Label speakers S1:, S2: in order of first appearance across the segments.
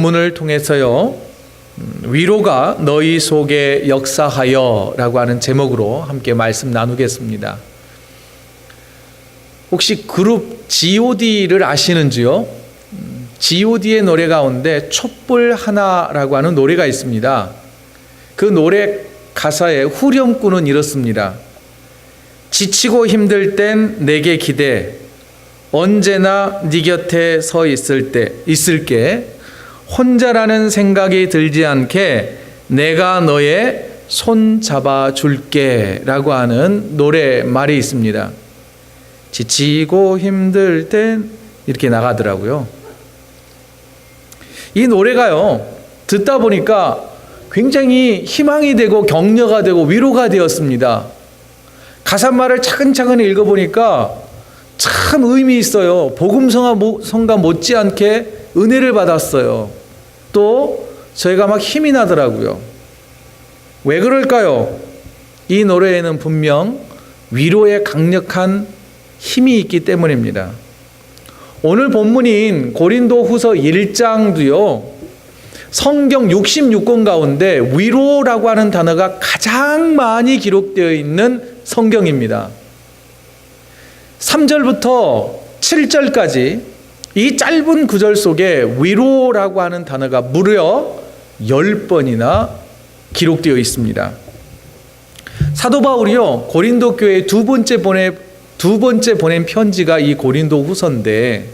S1: 본문을 통해서요, 위로가 너희 속에 역사하여 라고 하는 제목으로 함께 말씀 나누겠습니다. 혹시 그룹 G.O.D를 아시는지요? G.O.D의 노래 가운데 촛불 하나라고 하는 노래가 있습니다. 그 노래 가사의 후렴구는 이렇습니다. 지치고 힘들 땐 내게 기대, 언제나 네 곁에 서 있을게, 혼자라는 생각이 들지 않게 내가 너의 손 잡아줄게 라고 하는 노래 말이 있습니다. 지치고 힘들 땐 이렇게 나가더라고요. 이 노래가요, 듣다 보니까 굉장히 희망이 되고 격려가 되고 위로가 되었습니다. 가사말을 차근차근 읽어보니까 참 의미 있어요. 복음성가 못지않게 은혜를 받았어요. 또 저희가 막 힘이 나더라고요. 왜 그럴까요? 이 노래에는 분명 위로의 강력한 힘이 있기 때문입니다. 오늘 본문인 고린도후서 1장도요, 성경 66권 가운데 위로라고 하는 단어가 가장 많이 기록되어 있는 성경입니다. 3절부터 7절까지 이 짧은 구절 속에 위로라고 하는 단어가 무려 10번이나 기록되어 있습니다. 사도 바울이요, 고린도 교회에 두 번째 보낸 편지가 이 고린도 후서인데,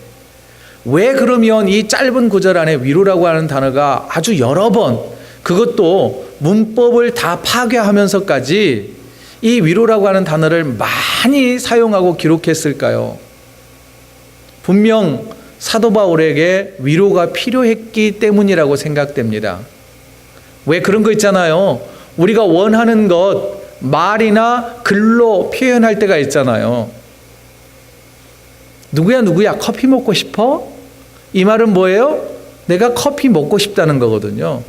S1: 왜 그러면 이 짧은 구절 안에 위로라고 하는 단어가 아주 여러 번, 그것도 문법을 다 파괴하면서까지 이 위로라고 하는 단어를 많이 사용하고 기록했을까요? 분명 사도 바울에게 위로가 필요했기 때문이라고 생각됩니다. 왜 그런 거 있잖아요. 우리가 원하는 것 말이나 글로 표현할 때가 있잖아요. 누구야 커피 먹고 싶어? 이 말은 뭐예요? 내가 커피 먹고 싶다는 거거든요.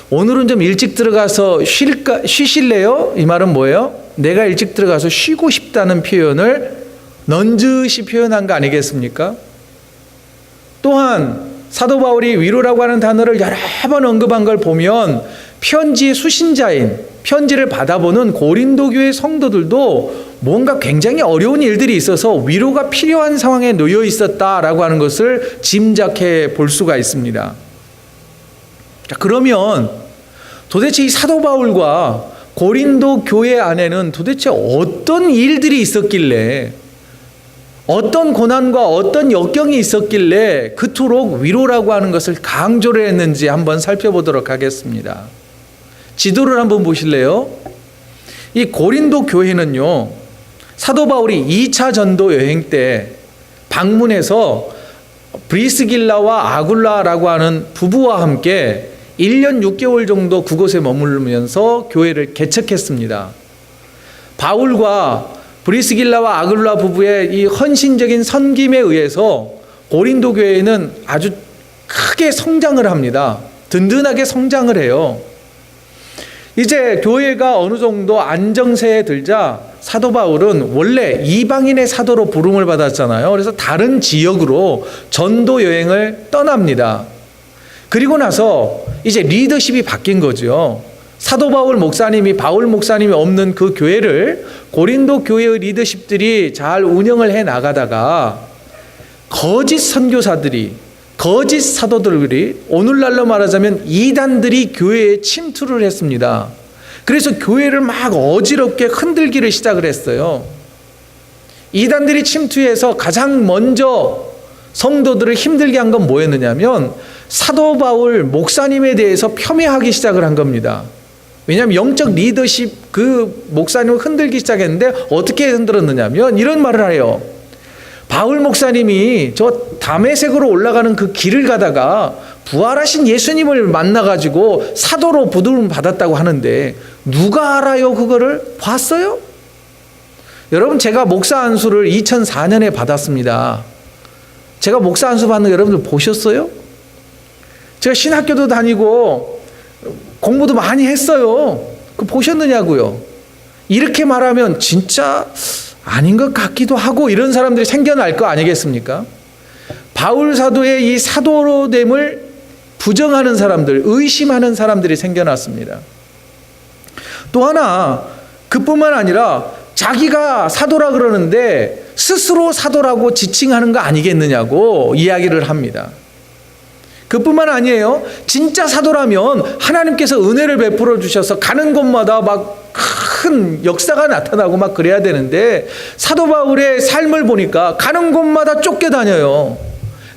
S1: 오늘은 좀 일찍 들어가서 쉬실래요? 이 말은 뭐예요? 내가 일찍 들어가서 쉬고 싶다는 표현을 넌지시 표현한 거 아니겠습니까? 또한 사도 바울이 위로라고 하는 단어를 여러 번 언급한 걸 보면 편지의 수신자인, 편지를 받아보는 고린도 교회 성도들도 뭔가 굉장히 어려운 일들이 있어서 위로가 필요한 상황에 놓여 있었다라고 하는 것을 짐작해 볼 수가 있습니다. 자, 그러면 도대체 이 사도 바울과 고린도 교회 안에는 도대체 어떤 일들이 있었길래, 어떤 고난과 어떤 역경이 있었길래 그토록 위로라고 하는 것을 강조를 했는지 한번 살펴보도록 하겠습니다. 지도를 한번 보실래요? 이 고린도 교회는요, 사도 바울이 2차 전도 여행 때 방문해서 브리스길라와 아굴라라고 하는 부부와 함께 1년 6개월 정도 그곳에 머물면서 교회를 개척했습니다. 바울과 브리스길라와 아굴라 부부의 이 헌신적인 섬김에 의해서 고린도 교회는 아주 크게 성장을 합니다. 든든하게 성장을 해요. 이제 교회가 어느 정도 안정세에 들자 사도 바울은 원래 이방인의 사도로 부름을 받았잖아요. 그래서 다른 지역으로 전도 여행을 떠납니다. 그리고 나서 이제 리더십이 바뀐 거죠. 사도 바울 목사님이 없는 그 교회를 고린도 교회의 리더십들이 잘 운영을 해 나가다가 거짓 선교사들이, 거짓 사도들이, 오늘날로 말하자면 이단들이 교회에 침투를 했습니다. 그래서 교회를 막 어지럽게 흔들기를 시작을 했어요. 이단들이 침투해서 가장 먼저 성도들을 힘들게 한 건 뭐였느냐면 사도 바울 목사님에 대해서 폄훼하기 시작을 한 겁니다. 왜냐하면 영적 리더십, 그 목사님을 흔들기 시작했는데 어떻게 흔들었느냐면 이런 말을 해요. 바울 목사님이 저 다메섹으로 올라가는 그 길을 가다가 부활하신 예수님을 만나가지고 사도로 부름을 받았다고 하는데 누가 알아요? 그거를 봤어요? 여러분, 제가 목사 안수를 2004년에 받았습니다. 제가 목사 안수 받는 거 여러분들 보셨어요? 제가 신학교도 다니고 공부도 많이 했어요. 그 보셨느냐고요? 이렇게 말하면 진짜 아닌 것 같기도 하고 이런 사람들이 생겨날 거 아니겠습니까? 바울 사도의 이 사도됨을 부정하는 사람들, 의심하는 사람들이 생겨났습니다. 또 하나, 그뿐만 아니라 자기가 사도라 그러는데 스스로 사도라고 지칭하는 거 아니겠느냐고 이야기를 합니다. 그뿐만 아니에요. 진짜 사도라면 하나님께서 은혜를 베풀어 주셔서 가는 곳마다 막 큰 역사가 나타나고 막 그래야 되는데, 사도 바울의 삶을 보니까 가는 곳마다 쫓겨다녀요.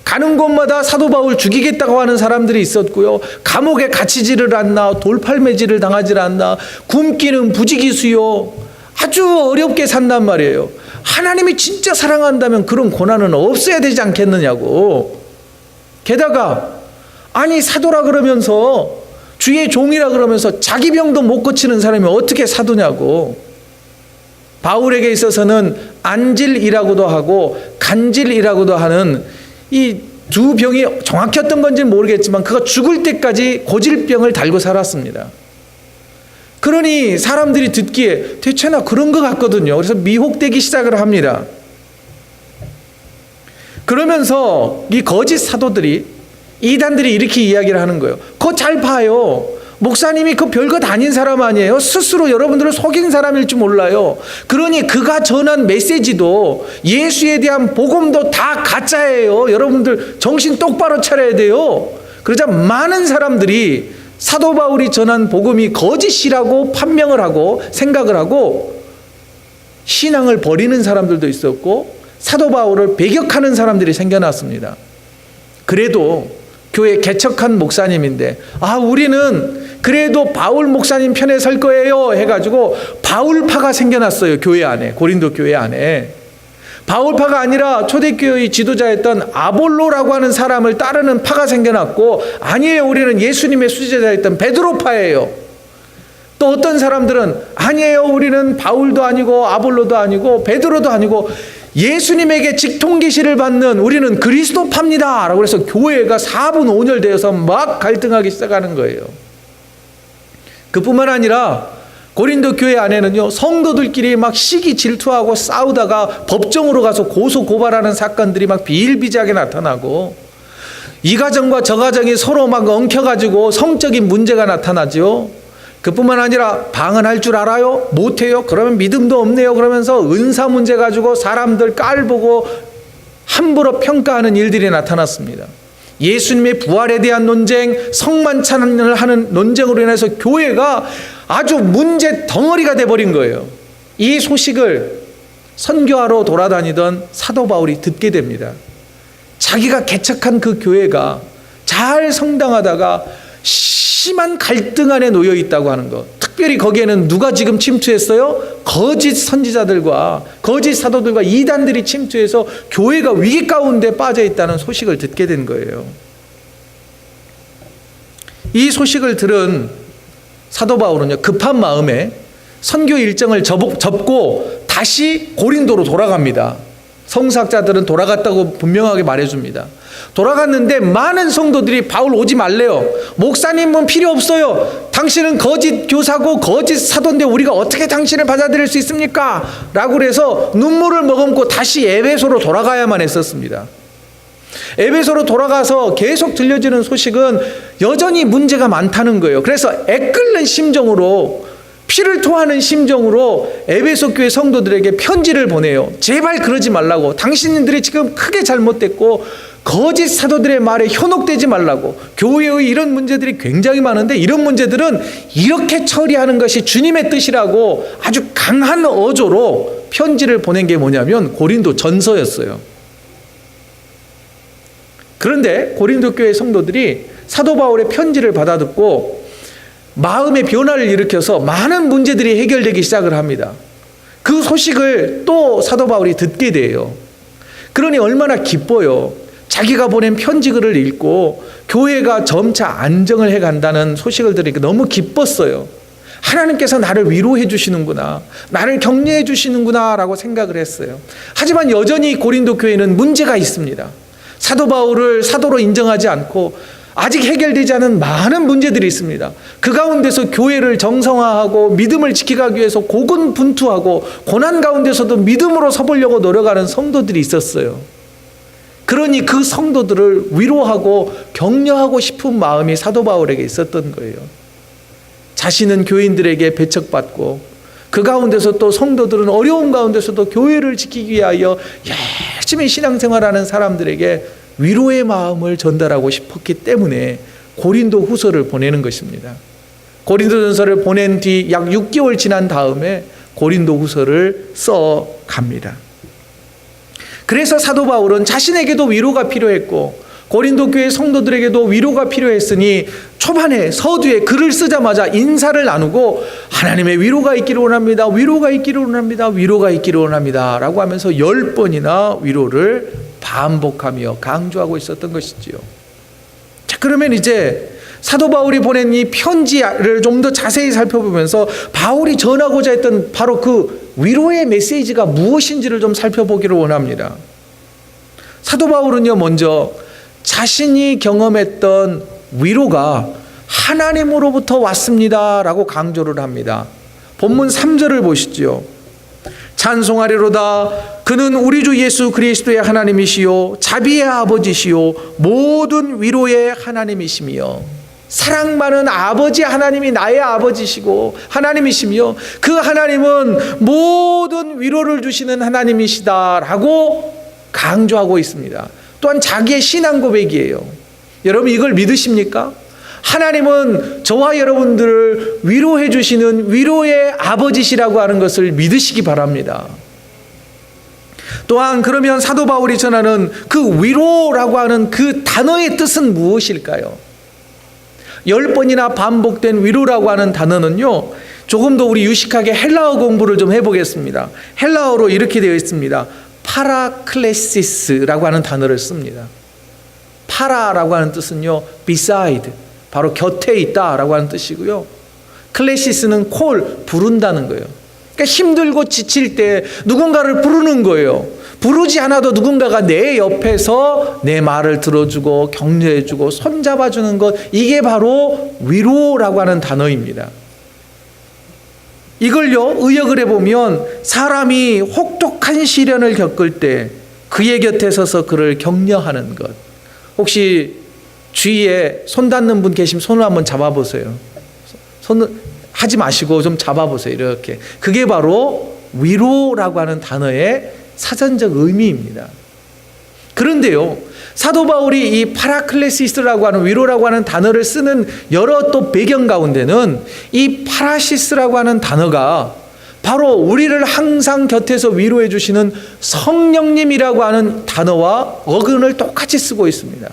S1: 가는 곳마다 사도 바울 죽이겠다고 하는 사람들이 있었고요. 감옥에 갇히지를 않나, 돌팔매질을 당하지를 않나, 굶기는 부지기수요. 아주 어렵게 산단 말이에요. 하나님이 진짜 사랑한다면 그런 고난은 없어야 되지 않겠느냐고. 게다가 아니 사도라 그러면서, 주의 종이라 그러면서 자기 병도 못 고치는 사람이 어떻게 사도냐고. 바울에게 있어서는 안질이라고도 하고 간질이라고도 하는 이 두 병이 정확히 어떤 건지는 모르겠지만 그가 죽을 때까지 고질병을 달고 살았습니다. 그러니 사람들이 듣기에 대체 나 그런 것 같거든요. 그래서 미혹되기 시작을 합니다. 그러면서 이 거짓 사도들이, 이단들이 이렇게 이야기를 하는 거예요. 그거 잘 봐요. 목사님이 그 별것 아닌 사람 아니에요. 스스로 여러분들을 속인 사람일 줄 몰라요. 그러니 그가 전한 메시지도, 예수에 대한 복음도 다 가짜예요. 여러분들 정신 똑바로 차려야 돼요. 그러자 많은 사람들이 사도 바울이 전한 복음이 거짓이라고 판명을 하고 생각을 하고 신앙을 버리는 사람들도 있었고 사도 바울을 배격하는 사람들이 생겨났습니다. 그래도 교회 개척한 목사님인데 우리는 그래도 바울 목사님 편에 설 거예요 해가지고 바울파가 생겨났어요. 교회 안에, 고린도 교회 안에. 바울파가 아니라 초대교회의 지도자였던 아볼로라고 하는 사람을 따르는 파가 생겨났고, 아니에요, 우리는 예수님의 수제자였던 베드로파예요. 또 어떤 사람들은 아니에요, 우리는 바울도 아니고 아볼로도 아니고 베드로도 아니고 예수님에게 직통계시를 받는 우리는 그리스도파입니다 라고 해서 교회가 4분 5열 되어서 막 갈등하기 시작하는 거예요. 그뿐만 아니라 고린도 교회 안에는요, 성도들끼리 막 시기 질투하고 싸우다가 법정으로 가서 고소 고발하는 사건들이 막 비일비재하게 나타나고, 이 가정과 저 가정이 서로 막 엉켜가지고 성적인 문제가 나타나죠. 그뿐만 아니라 방언할 줄 알아요? 못해요? 그러면 믿음도 없네요. 그러면서 은사 문제 가지고 사람들 깔보고 함부로 평가하는 일들이 나타났습니다. 예수님의 부활에 대한 논쟁, 성만찬을 하는 논쟁으로 인해서 교회가 아주 문제 덩어리가 돼버린 거예요. 이 소식을 선교하러 돌아다니던 사도 바울이 듣게 됩니다. 자기가 개척한 그 교회가 잘 성장하다가 심한 갈등 안에 놓여 있다고 하는 것. 특별히 거기에는 누가 지금 침투했어요? 거짓 선지자들과 거짓 사도들과 이단들이 침투해서 교회가 위기 가운데 빠져 있다는 소식을 듣게 된 거예요. 이 소식을 들은 사도 바울은요, 급한 마음에 선교 일정을 접고 다시 고린도로 돌아갑니다. 성사학자들은 돌아갔다고 분명하게 말해줍니다. 돌아갔는데 많은 성도들이 바울 오지 말래요. 목사님은 필요 없어요. 당신은 거짓 교사고 거짓 사도인데 우리가 어떻게 당신을 받아들일 수 있습니까? 라고 그래서 눈물을 머금고 다시 에베소로 돌아가야만 했었습니다. 에베소로 돌아가서 계속 들려지는 소식은 여전히 문제가 많다는 거예요. 그래서 애끓는 심정으로, 피를 토하는 심정으로 에베소 교회 성도들에게 편지를 보내요. 제발 그러지 말라고. 당신들이 지금 크게 잘못됐고 거짓 사도들의 말에 현혹되지 말라고. 교회의 이런 문제들이 굉장히 많은데 이런 문제들은 이렇게 처리하는 것이 주님의 뜻이라고 아주 강한 어조로 편지를 보낸 게 뭐냐면 고린도 전서였어요. 그런데 고린도 교회 성도들이 사도 바울의 편지를 받아듣고 마음의 변화를 일으켜서 많은 문제들이 해결되기 시작을 합니다. 그 소식을 또 사도 바울이 듣게 돼요. 그러니 얼마나 기뻐요. 자기가 보낸 편지글을 읽고 교회가 점차 안정을 해간다는 소식을 들으니까 너무 기뻤어요. 하나님께서 나를 위로해 주시는구나, 나를 격려해 주시는구나 라고 생각을 했어요. 하지만 여전히 고린도 교회는 문제가 있습니다. 사도 바울을 사도로 인정하지 않고 아직 해결되지 않은 많은 문제들이 있습니다. 그 가운데서 교회를 정성화하고 믿음을 지켜가기 위해서 고군분투하고 고난 가운데서도 믿음으로 서보려고 노력하는 성도들이 있었어요. 그러니 그 성도들을 위로하고 격려하고 싶은 마음이 사도 바울에게 있었던 거예요. 자신은 교인들에게 배척받고 그 가운데서 또 성도들은 어려운 가운데서도 교회를 지키기 위하여 열심히 신앙생활하는 사람들에게 위로의 마음을 전달하고 싶었기 때문에 고린도 후서를 보내는 것입니다. 고린도전서를 보낸 뒤 약 6개월 지난 다음에 고린도 후서를 써 갑니다. 그래서 사도 바울은 자신에게도 위로가 필요했고 고린도 교회 성도들에게도 위로가 필요했으니 초반에 서두에 글을 쓰자마자 인사를 나누고 하나님의 위로가 있기를 원합니다. 위로가 있기를 원합니다. 위로가 있기를 원합니다. 라고 하면서 10번이나 위로를 반복하며 강조하고 있었던 것이지요. 자, 그러면 이제 사도 바울이 보낸 이 편지를 좀 더 자세히 살펴보면서 바울이 전하고자 했던 바로 그 위로의 메시지가 무엇인지를 좀 살펴보기를 원합니다. 사도 바울은요, 먼저 자신이 경험했던 위로가 하나님으로부터 왔습니다라고 강조를 합니다. 본문 3절을 보시죠. 찬송하리로다. 그는 우리 주 예수 그리스도의 하나님이시요 자비의 아버지시요 모든 위로의 하나님이시며, 사랑 많은 아버지 하나님이 나의 아버지시고 하나님이시며 그 하나님은 모든 위로를 주시는 하나님이시다라고 강조하고 있습니다. 또한 자기의 신앙 고백이에요. 여러분, 이걸 믿으십니까? 하나님은 저와 여러분들을 위로해 주시는 위로의 아버지시라고 하는 것을 믿으시기 바랍니다. 또한 그러면 사도 바울이 전하는 그 위로라고 하는 그 단어의 뜻은 무엇일까요? 10번이나 반복된 위로라고 하는 단어는요, 조금 더 우리 유식하게 헬라어 공부를 좀 해보겠습니다. 헬라어로 이렇게 되어 있습니다. 파라클레시스라고 하는 단어를 씁니다. 파라라고 하는 뜻은요, beside, 바로 곁에 있다라고 하는 뜻이고요. 클레시스는 콜, 부른다는 거예요. 그러니까 힘들고 지칠 때 누군가를 부르는 거예요. 부르지 않아도 누군가가 내 옆에서 내 말을 들어주고 격려해주고 손잡아주는 것, 이게 바로 위로라고 하는 단어입니다. 이걸요, 의역을 해보면 사람이 혹독한 시련을 겪을 때 그의 곁에 서서 그를 격려하는 것. 혹시 주위에 손 닿는 분 계시면 손을 한번 잡아보세요. 손을 하지 마시고 좀 잡아보세요. 이렇게. 그게 바로 위로라고 하는 단어의 사전적 의미입니다. 그런데요, 사도 바울이 이 파라클레시스라고 하는 위로라고 하는 단어를 쓰는 여러 또 배경 가운데는 이 파라시스라고 하는 단어가 바로 우리를 항상 곁에서 위로해 주시는 성령님이라고 하는 단어와 어근을 똑같이 쓰고 있습니다.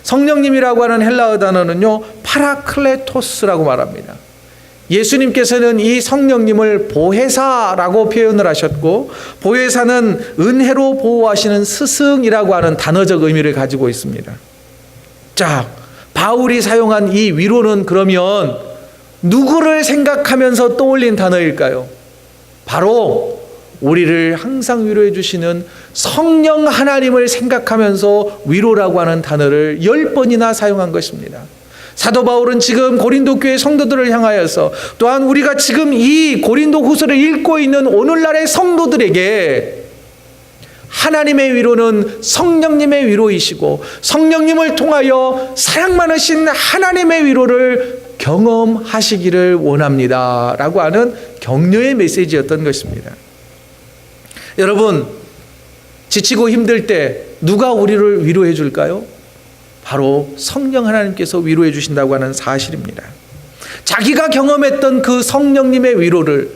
S1: 성령님이라고 하는 헬라어 단어는요, 파라클레토스라고 말합니다. 예수님께서는 이 성령님을 보혜사라고 표현을 하셨고, 보혜사는 은혜로 보호하시는 스승이라고 하는 단어적 의미를 가지고 있습니다. 자, 바울이 사용한 이 위로는 그러면 누구를 생각하면서 떠올린 단어일까요? 바로 우리를 항상 위로해 주시는 성령 하나님을 생각하면서 위로라고 하는 단어를 10번이나 사용한 것입니다. 사도 바울은 지금 고린도 교회 성도들을 향하여서, 또한 우리가 지금 이 고린도 후서를 읽고 있는 오늘날의 성도들에게 하나님의 위로는 성령님의 위로이시고 성령님을 통하여 사랑 많으신 하나님의 위로를 경험하시기를 원합니다 라고 하는 격려의 메시지였던 것입니다. 여러분, 지치고 힘들 때 누가 우리를 위로해 줄까요? 바로 성령 하나님께서 위로해 주신다고 하는 사실입니다. 자기가 경험했던 그 성령님의 위로를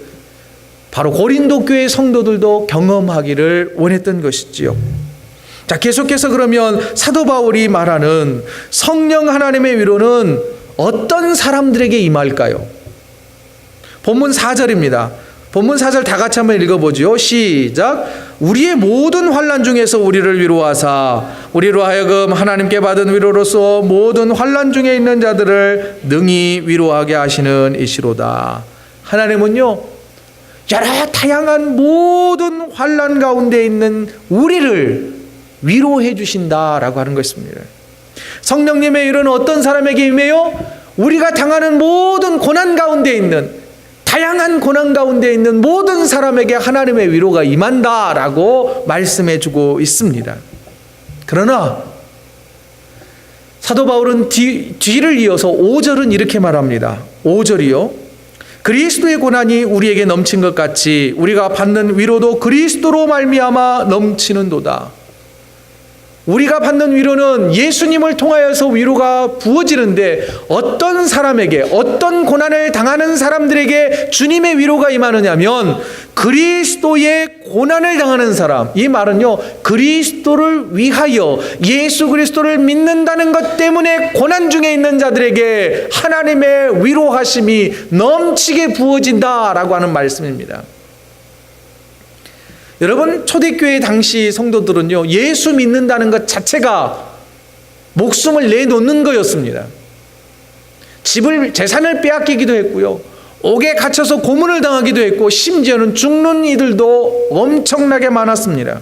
S1: 바로 고린도 교회 성도들도 경험하기를 원했던 것이지요. 자, 계속해서 그러면 사도 바울이 말하는 성령 하나님의 위로는 어떤 사람들에게 임할까요? 본문 4절입니다. 본문 4절 다 같이 한번 읽어보죠. 시작. 우리의 모든 환난 중에서 우리를 위로하사 우리로 하여금 하나님께 받은 위로로서 모든 환난 중에 있는 자들을 능히 위로하게 하시는 이시로다. 하나님은요, 여러 다양한 모든 환난 가운데 있는 우리를 위로해 주신다라고 하는 것입니다. 성령님의 위로는 어떤 사람에게 임해요? 우리가 당하는 모든 고난 가운데 있는, 다양한 고난 가운데 있는 모든 사람에게 하나님의 위로가 임한다라고 말씀해 주고 있습니다. 그러나 사도 바울은 뒤를 이어서 5절은 이렇게 말합니다. 5절이요. 그리스도의 고난이 우리에게 넘친 것 같이 우리가 받는 위로도 그리스도로 말미암아 넘치는도다. 우리가 받는 위로는 예수님을 통하여서 위로가 부어지는데 어떤 사람에게, 어떤 고난을 당하는 사람들에게 주님의 위로가 임하느냐면 그리스도의 고난을 당하는 사람, 이 말은요, 그리스도를 위하여 예수 그리스도를 믿는다는 것 때문에 고난 중에 있는 자들에게 하나님의 위로하심이 넘치게 부어진다라고 하는 말씀입니다. 여러분, 초대교회 당시 성도들은요, 예수 믿는다는 것 자체가 목숨을 내놓는 거였습니다. 재산을 빼앗기기도 했고요, 옥에 갇혀서 고문을 당하기도 했고, 심지어는 죽는 이들도 엄청나게 많았습니다.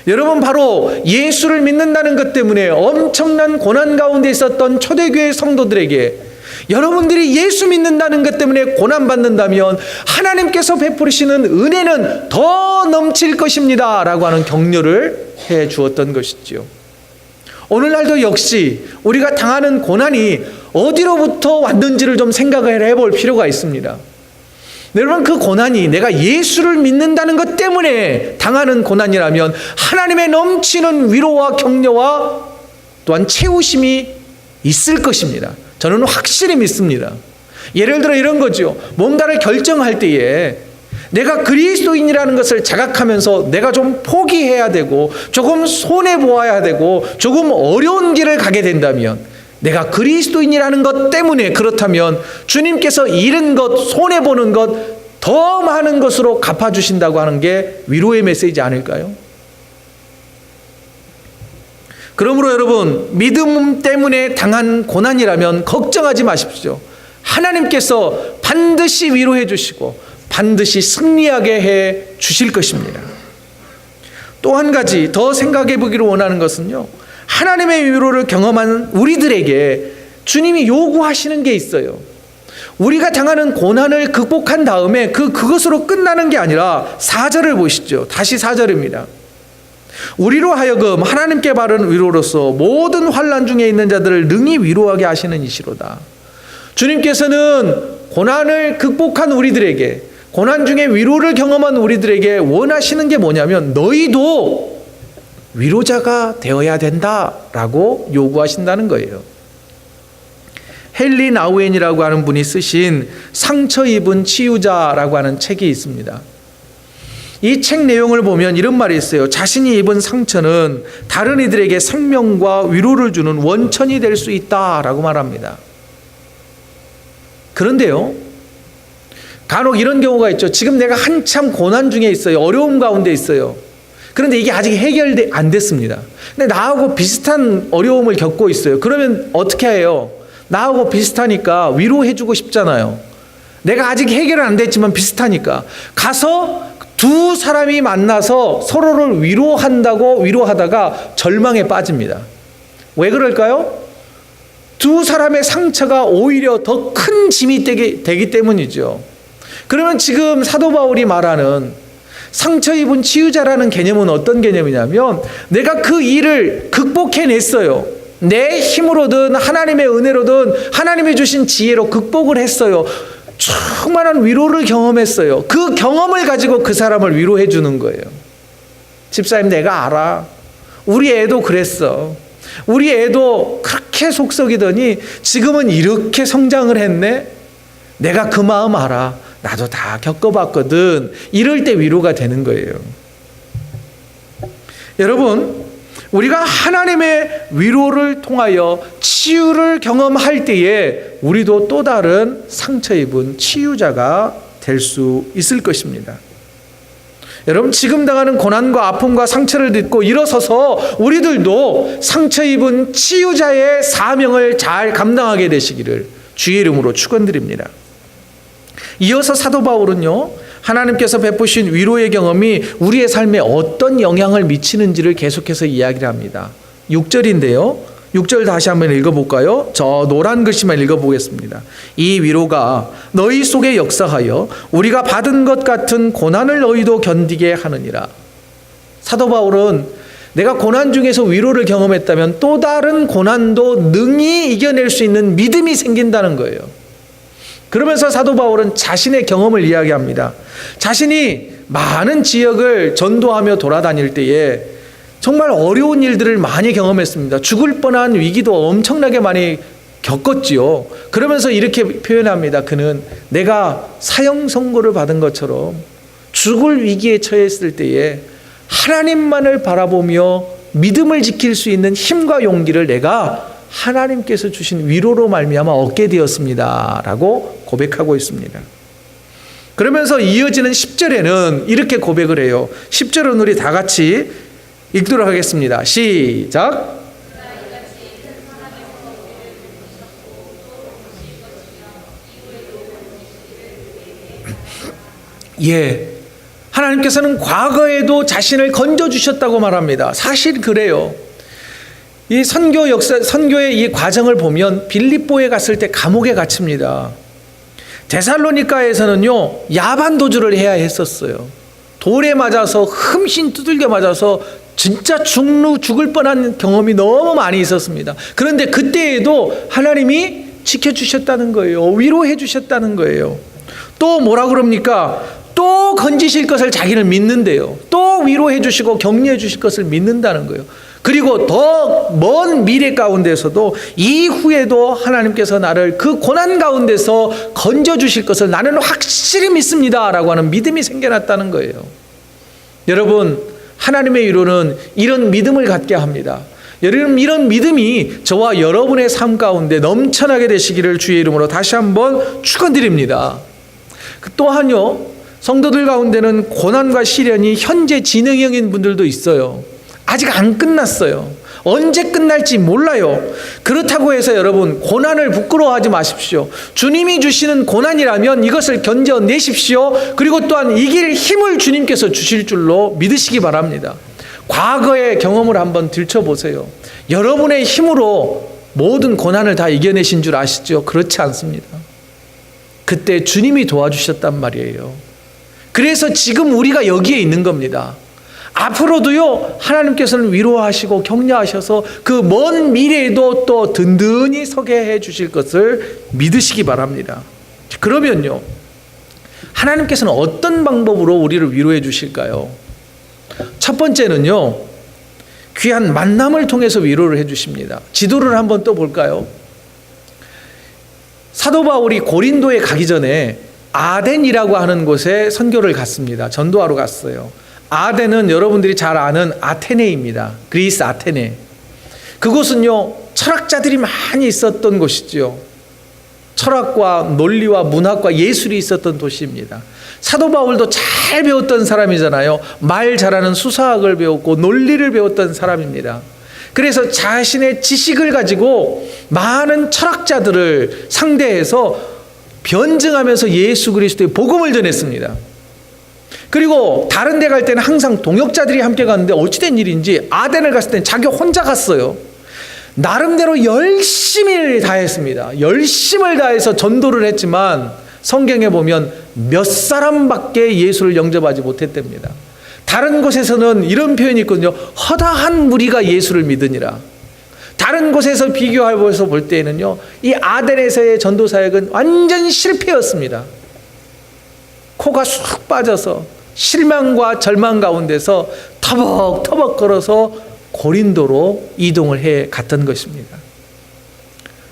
S1: 여러분, 바로 예수를 믿는다는 것 때문에 엄청난 고난 가운데 있었던 초대교회 성도들에게 여러분들이 예수 믿는다는 것 때문에 고난받는다면 하나님께서 베푸시는 은혜는 더 넘칠 것입니다 라고 하는 격려를 해 주었던 것이지요. 오늘날도 역시 우리가 당하는 고난이 어디로부터 왔는지를 좀 생각을 해볼 필요가 있습니다. 여러분, 그 고난이 내가 예수를 믿는다는 것 때문에 당하는 고난이라면 하나님의 넘치는 위로와 격려와 또한 채우심이 있을 것입니다. 저는 확실히 믿습니다. 예를 들어 이런 거죠. 뭔가를 결정할 때에 내가 그리스도인이라는 것을 자각하면서 내가 좀 포기해야 되고 조금 손해보아야 되고 조금 어려운 길을 가게 된다면, 내가 그리스도인이라는 것 때문에 그렇다면 주님께서 잃은 것, 손해보는 것 더 많은 것으로 갚아주신다고 하는 게 위로의 메시지 아닐까요? 그러므로 여러분, 믿음 때문에 당한 고난이라면 걱정하지 마십시오. 하나님께서 반드시 위로해 주시고 반드시 승리하게 해 주실 것입니다. 또 한 가지 더 생각해 보기를 원하는 것은요, 하나님의 위로를 경험한 우리들에게 주님이 요구하시는 게 있어요. 우리가 당하는 고난을 극복한 다음에 그것으로 끝나는 게 아니라 4절을 보시죠. 다시 4절입니다. 우리로 하여금 하나님께 바른 위로로서 모든 환난 중에 있는 자들을 능히 위로하게 하시는 이시로다. 주님께서는 고난을 극복한 우리들에게, 고난 중에 위로를 경험한 우리들에게 원하시는 게 뭐냐면 너희도 위로자가 되어야 된다라고 요구하신다는 거예요. 헨리 나우엔이라고 하는 분이 쓰신 상처 입은 치유자라고 하는 책이 있습니다. 이 책 내용을 보면 이런 말이 있어요. 자신이 입은 상처는 다른 이들에게 생명과 위로를 주는 원천이 될 수 있다라고 말합니다. 그런데요, 간혹 이런 경우가 있죠. 지금 내가 한참 고난 중에 있어요. 어려움 가운데 있어요. 그런데 이게 아직 해결이 안 됐습니다. 근데 나하고 비슷한 어려움을 겪고 있어요. 그러면 어떻게 해요? 나하고 비슷하니까 위로해주고 싶잖아요. 내가 아직 해결은 안 됐지만 비슷하니까 가서 두 사람이 만나서 서로를 위로하다가 절망에 빠집니다. 왜 그럴까요? 두 사람의 상처가 오히려 더 큰 짐이 되기 때문이죠. 그러면 지금 사도 바울이 말하는 상처 입은 치유자라는 개념은 어떤 개념이냐면, 내가 그 일을 극복해냈어요. 내 힘으로든 하나님의 은혜로든 하나님이 주신 지혜로 극복을 했어요. 충만한 위로를 경험했어요. 그 경험을 가지고 그 사람을 위로해 주는 거예요. 집사님, 내가 알아. 우리 애도 그랬어. 우리 애도 그렇게 속썩이더니 지금은 이렇게 성장을 했네. 내가 그 마음 알아. 나도 다 겪어봤거든. 이럴 때 위로가 되는 거예요. 여러분, 우리가 하나님의 위로를 통하여 치유를 경험할 때에 우리도 또 다른 상처 입은 치유자가 될 수 있을 것입니다. 여러분, 지금 당하는 고난과 아픔과 상처를 딛고 일어서서 우리들도 상처 입은 치유자의 사명을 잘 감당하게 되시기를 주의 이름으로 축원드립니다. 이어서 사도 바울은요, 하나님께서 베푸신 위로의 경험이 우리의 삶에 어떤 영향을 미치는지를 계속해서 이야기를 합니다. 6절인데요. 6절 다시 한번 읽어볼까요? 저 노란 글씨만 읽어보겠습니다. 이 위로가 너희 속에 역사하여 우리가 받은 것 같은 고난을 너희도 견디게 하느니라. 사도 바울은 내가 고난 중에서 위로를 경험했다면 또 다른 고난도 능히 이겨낼 수 있는 믿음이 생긴다는 거예요. 그러면서 사도 바울은 자신의 경험을 이야기합니다. 자신이 많은 지역을 전도하며 돌아다닐 때에 정말 어려운 일들을 많이 경험했습니다. 죽을 뻔한 위기도 엄청나게 많이 겪었지요. 그러면서 이렇게 표현합니다. 그는 내가 사형 선고를 받은 것처럼 죽을 위기에 처했을 때에 하나님만을 바라보며 믿음을 지킬 수 있는 힘과 용기를 내가 하나님께서 주신 위로로 말미암아 얻게 되었습니다 라고 고백하고 있습니다. 그러면서 이어지는 10절에는 이렇게 고백을 해요. 10절은 우리 다 같이 읽도록 하겠습니다. 시작. 예, 하나님께서는 과거에도 자신을 건져주셨다고 말합니다. 사실 그래요. 이 선교 역사, 선교의 이 과정을 보면 빌립보에 갔을 때 감옥에 갇힙니다. 데살로니가에서는요, 야반 도주를 해야 했었어요. 돌에 맞아서 흠씬 두들겨 맞아서 진짜 죽을 뻔한 경험이 너무 많이 있었습니다. 그런데 그때에도 하나님이 지켜주셨다는 거예요. 위로해 주셨다는 거예요. 또 뭐라 그럽니까? 또 건지실 것을 자기를 믿는데요. 또 위로해 주시고 격려해 주실 것을 믿는다는 거예요. 그리고 더 먼 미래 가운데서도 이후에도 하나님께서 나를 그 고난 가운데서 건져 주실 것을 나는 확실히 믿습니다 라고 하는 믿음이 생겨났다는 거예요. 여러분, 하나님의 위로는 이런 믿음을 갖게 합니다. 여러분, 이런 믿음이 저와 여러분의 삶 가운데 넘쳐나게 되시기를 주의 이름으로 다시 한번 축원드립니다. 또한요, 성도들 가운데는 고난과 시련이 현재 진행형인 분들도 있어요. 아직 안 끝났어요. 언제 끝날지 몰라요. 그렇다고 해서 여러분, 고난을 부끄러워하지 마십시오. 주님이 주시는 고난이라면 이것을 견뎌내십시오. 그리고 또한 이길 힘을 주님께서 주실 줄로 믿으시기 바랍니다. 과거의 경험을 한번 들춰보세요. 여러분의 힘으로 모든 고난을 다 이겨내신 줄 아시죠? 그렇지 않습니다. 그때 주님이 도와주셨단 말이에요. 그래서 지금 우리가 여기에 있는 겁니다. 앞으로도요, 하나님께서는 위로하시고 격려하셔서 그 먼 미래에도 또 든든히 서게 해 주실 것을 믿으시기 바랍니다. 그러면요, 하나님께서는 어떤 방법으로 우리를 위로해 주실까요? 첫 번째는요, 귀한 만남을 통해서 위로를 해 주십니다. 지도를 한번 또 볼까요? 사도 바울이 고린도에 가기 전에 아덴이라고 하는 곳에 선교를 갔습니다. 전도하러 갔어요. 아덴은 여러분들이 잘 아는 아테네입니다. 그리스 아테네. 그곳은요, 철학자들이 많이 있었던 곳이죠. 철학과 논리와 문학과 예술이 있었던 도시입니다. 사도 바울도 잘 배웠던 사람이잖아요. 말 잘하는 수사학을 배웠고 논리를 배웠던 사람입니다. 그래서 자신의 지식을 가지고 많은 철학자들을 상대해서 변증하면서 예수 그리스도의 복음을 전했습니다. 그리고 다른 데 갈 때는 항상 동역자들이 함께 갔는데 어찌된 일인지 아덴을 갔을 때는 자기 혼자 갔어요. 나름대로 열심히 다했습니다. 열심을 다해서 전도를 했지만 성경에 보면 몇 사람밖에 예수를 영접하지 못했답니다. 다른 곳에서는 이런 표현이 있거든요. 허다한 무리가 예수를 믿으니라. 다른 곳에서 비교해서 볼 때에는요, 이 아덴에서의 전도 사역은 완전 실패였습니다. 코가 쑥 빠져서 실망과 절망 가운데서 터벅터벅 걸어서 고린도로 이동을 해 갔던 것입니다.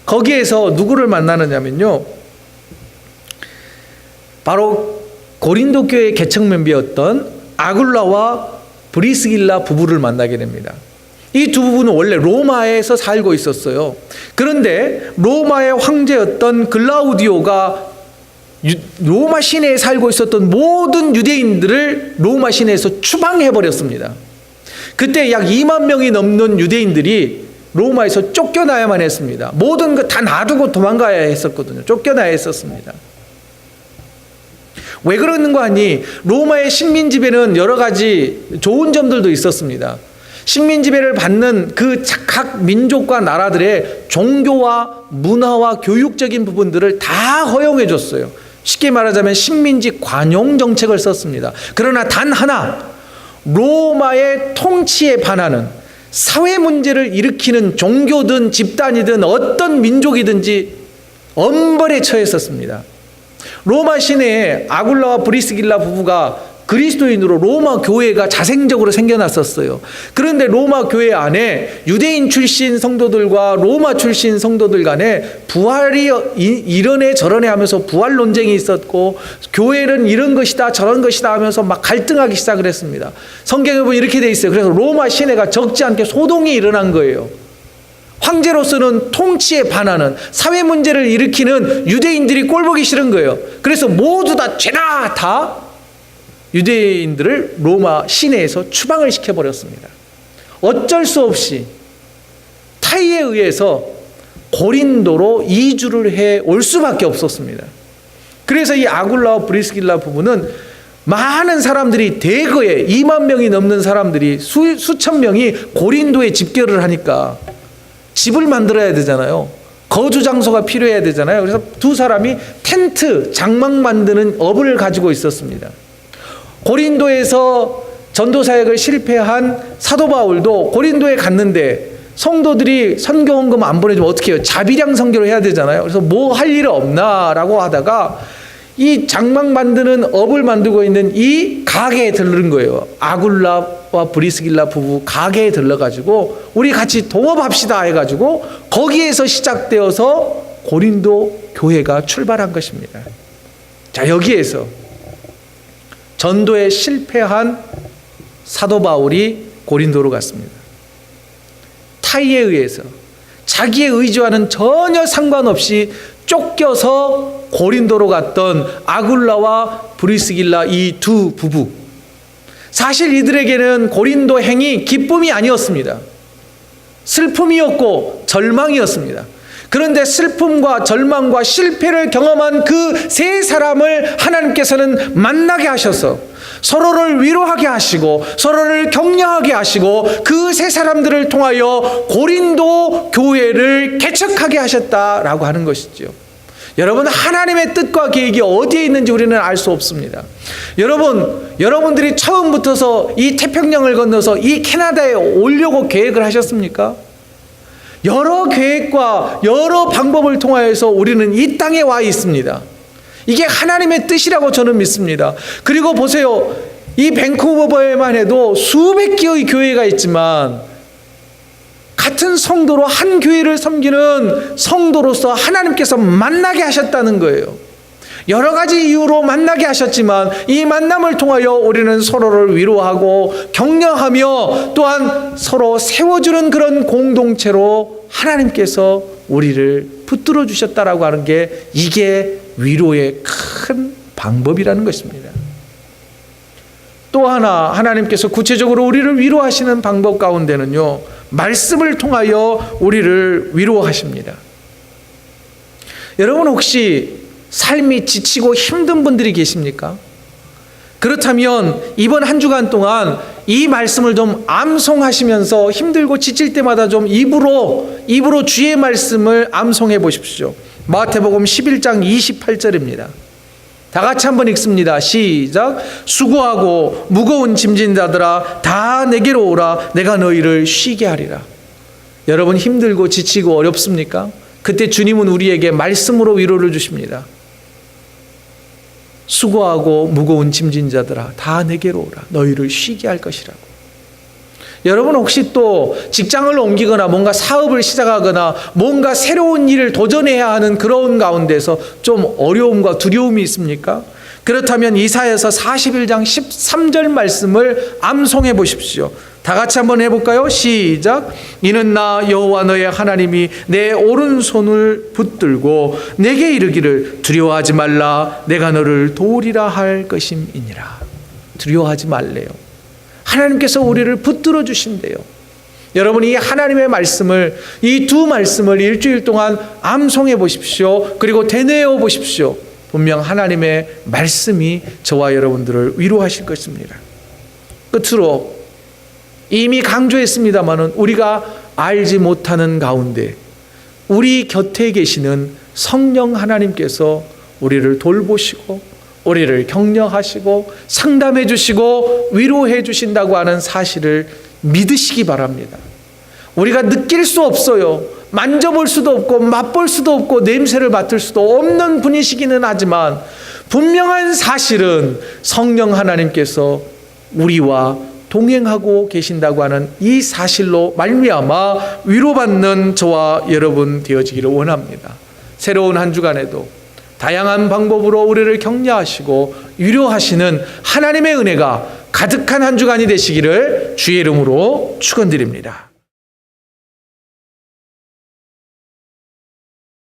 S1: 거기에서 누구를 만나느냐면요, 바로 고린도 교회 개척 멤버였던 아굴라와 브리스길라 부부를 만나게 됩니다. 이 두 부부는 원래 로마에서 살고 있었어요. 그런데 로마의 황제였던 글라우디오가 로마 시내에 살고 있었던 모든 유대인들을 로마 시내에서 추방해버렸습니다. 그때 약 2만 명이 넘는 유대인들이 로마에서 쫓겨나야만 했습니다. 모든 거 다 놔두고 도망가야 했었거든요. 쫓겨나야 했었습니다. 왜 그러는 거 아니? 로마의 식민 지배는 여러 가지 좋은 점들도 있었습니다. 식민 지배를 받는 그 각 민족과 나라들의 종교와 문화와 교육적인 부분들을 다 허용해 줬어요. 쉽게 말하자면 식민지 관용 정책을 썼습니다. 그러나 단 하나, 로마의 통치에 반하는 사회 문제를 일으키는 종교든 집단이든 어떤 민족이든지 엄벌에 처했었습니다. 로마 시내에 아굴라와 브리스길라 부부가 그리스도인으로 로마 교회가 자생적으로 생겨났었어요. 그런데 로마 교회 안에 유대인 출신 성도들과 로마 출신 성도들 간에 부활이 이러네 저러네 하면서 부활 논쟁이 있었고, 교회는 이런 것이다 저런 것이다 하면서 막 갈등하기 시작을 했습니다. 성경에 보면 이렇게 돼 있어요. 그래서 로마 시내가 적지 않게 소동이 일어난 거예요. 황제로서는 통치에 반하는 사회 문제를 일으키는 유대인들이 꼴보기 싫은 거예요. 그래서 모두 다 죄다 다 유대인들을 로마 시내에서 추방을 시켜버렸습니다. 어쩔 수 없이 타이에 의해서 고린도로 이주를 해 올 수밖에 없었습니다. 그래서 이 아굴라와 브리스길라 부부는 많은 사람들이, 대거에 2만 명이 넘는 사람들이, 수천 명이 고린도에 집결을 하니까 집을 만들어야 되잖아요. 거주 장소가 필요해야 되잖아요. 그래서 두 사람이 텐트, 장막 만드는 업을 가지고 있었습니다. 고린도에서 전도 사역을 실패한 사도 바울도 고린도에 갔는데 성도들이 선교 헌금 안 보내주면 어떻게 해요? 자비량 선교를 해야 되잖아요. 그래서 뭐 할 일 없나라고 하다가 이 장막 만드는 업을 만들고 있는 이 가게에 들른 거예요. 아굴라와 브리스길라 부부 가게에 들러가지고 우리 같이 동업합시다 해가지고 거기에서 시작되어서 고린도 교회가 출발한 것입니다. 자, 여기에서 전도에 실패한 사도 바울이 고린도로 갔습니다. 타이에 의해서 자기의 의지와는 전혀 상관없이 쫓겨서 고린도로 갔던 아굴라와 브리스길라 이 두 부부, 사실 이들에게는 고린도 행이 기쁨이 아니었습니다. 슬픔이었고 절망이었습니다. 그런데 슬픔과 절망과 실패를 경험한 그 세 사람을 하나님께서는 만나게 하셔서 서로를 위로하게 하시고 서로를 격려하게 하시고 그 세 사람들을 통하여 고린도 교회를 개척하게 하셨다라고 하는 것이죠. 여러분, 하나님의 뜻과 계획이 어디에 있는지 우리는 알 수 없습니다. 여러분들이 처음부터서 이 태평양을 건너서 이 캐나다에 오려고 계획을 하셨습니까? 여러 계획과 여러 방법을 통하여서 우리는 이 땅에 와 있습니다. 이게 하나님의 뜻이라고 저는 믿습니다. 그리고 보세요. 이 밴쿠버에만 해도 수백 개의 교회가 있지만 같은 성도로 한 교회를 섬기는 성도로서 하나님께서 만나게 하셨다는 거예요. 여러 가지 이유로 만나게 하셨지만 이 만남을 통하여 우리는 서로를 위로하고 격려하며 또한 서로 세워주는 그런 공동체로 하나님께서 우리를 붙들어 주셨다라고 하는 게, 이게 위로의 큰 방법이라는 것입니다. 또 하나 하나님께서 구체적으로 우리를 위로하시는 방법 가운데는요, 말씀을 통하여 우리를 위로하십니다. 여러분, 혹시 삶이 지치고 힘든 분들이 계십니까? 그렇다면 이번 한 주간 동안 이 말씀을 좀 암송하시면서 힘들고 지칠 때마다 좀 입으로 주의 말씀을 암송해 보십시오. 마태복음 11장 28절입니다. 다 같이 한번 읽습니다. 시작. 수고하고 무거운 짐진 자들아 다 내게로 오라. 내가 너희를 쉬게 하리라. 여러분, 힘들고 지치고 어렵습니까? 그때 주님은 우리에게 말씀으로 위로를 주십니다. 수고하고 무거운 짐진 자들아 다 내게로 오라. 너희를 쉬게 할 것이라고. 여러분, 혹시 또 직장을 옮기거나 뭔가 사업을 시작하거나 뭔가 새로운 일을 도전해야 하는 그런 가운데서 좀 어려움과 두려움이 있습니까? 그렇다면 이사야서 41장 13절 말씀을 암송해 보십시오. 다 같이 한번 해볼까요? 시작. 이는 나 여호와 너의 하나님이 내 오른손을 붙들고 내게 이르기를 두려워하지 말라. 내가 너를 도우리라 할 것임이니라. 두려워하지 말래요. 하나님께서 우리를 붙들어 주신대요. 여러분이 하나님의 말씀을, 이 두 말씀을 일주일 동안 암송해 보십시오. 그리고 되뇌어 보십시오. 분명 하나님의 말씀이 저와 여러분들을 위로하실 것입니다. 끝으로 이미 강조했습니다마는 우리가 알지 못하는 가운데 우리 곁에 계시는 성령 하나님께서 우리를 돌보시고 우리를 격려하시고 상담해 주시고 위로해 주신다고 하는 사실을 믿으시기 바랍니다. 우리가 느낄 수 없어요. 만져볼 수도 없고 맛볼 수도 없고 냄새를 맡을 수도 없는 분이시기는 하지만 분명한 사실은 성령 하나님께서 우리와 동행하고 계신다고 하는 이 사실로 말미암아 위로받는 저와 여러분 되어지기를 원합니다. 새로운 한 주간에도 다양한 방법으로 우리를 격려하시고 위로하시는 하나님의 은혜가 가득한 한 주간이 되시기를 주의 이름으로 축원드립니다.